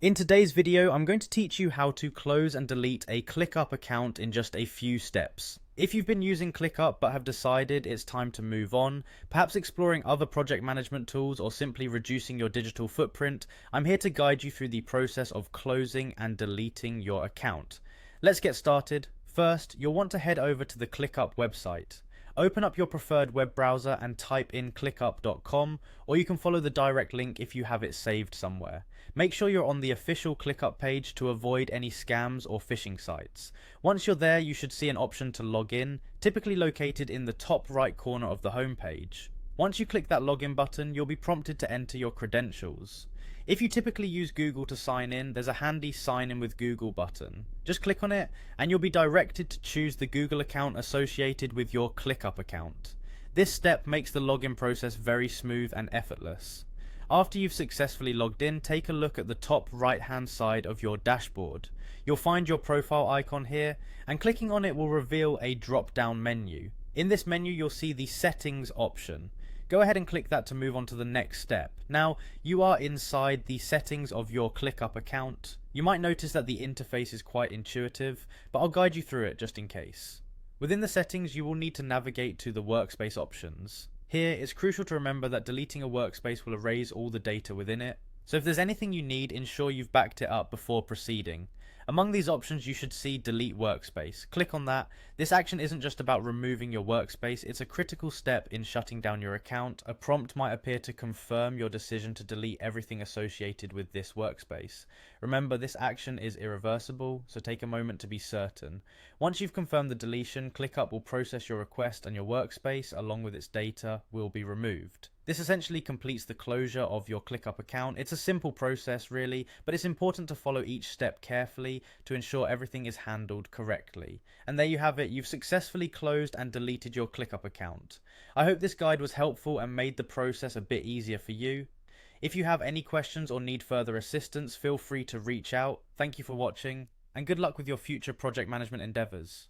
In today's video, I'm going to teach you how to close and delete a Clickup account in just a few steps. If you've been using Clickup but have decided it's time to move on, perhaps exploring other project management tools or simply reducing your digital footprint, I'm here to guide you through the process of closing and deleting your account. Let's get started. First, you'll want to head over to the Clickup website. Open up your preferred web browser and type in clickup.com, or you can follow the direct link if you have it saved somewhere. Make sure you're on the official Clickup page to avoid any scams or phishing sites. Once you're there, you should see an option to log in, typically located in the top right corner of the home page. Once you click that login button, you'll be prompted to enter your credentials. If you typically use Google to sign in, there's a handy sign in with Google button. Just click on it and you'll be directed to choose the Google account associated with your Clickup account. This step makes the login process very smooth and effortless. After you've successfully logged in, take a look at the top right hand side of your dashboard. You'll find your profile icon here, and clicking on it will reveal a drop down menu. In this menu you'll see the settings option. Go ahead and click that to move on to the next step. Now, you are inside the settings of your Clickup account. You might notice that the interface is quite intuitive, but I'll guide you through it just in case. Within the settings, you will need to navigate to the workspace options. Here, it's crucial to remember that deleting a workspace will erase all the data within it. So if there's anything you need, ensure you've backed it up before proceeding. Among these options, you should see Delete Workspace. Click on that. This action isn't just about removing your workspace, it's a critical step in shutting down your account. A prompt might appear to confirm your decision to delete everything associated with this workspace. Remember, this action is irreversible, so take a moment to be certain. Once you've confirmed the deletion, ClickUp will process your request and your workspace, along with its data, will be removed. This essentially completes the closure of your Clickup account. It's a simple process really, but it's important to follow each step carefully to ensure everything is handled correctly. And there you have it, you've successfully closed and deleted your Clickup account. I hope this guide was helpful and made the process a bit easier for you. If you have any questions or need further assistance, feel free to reach out. Thank you for watching, and good luck with your future project management endeavors.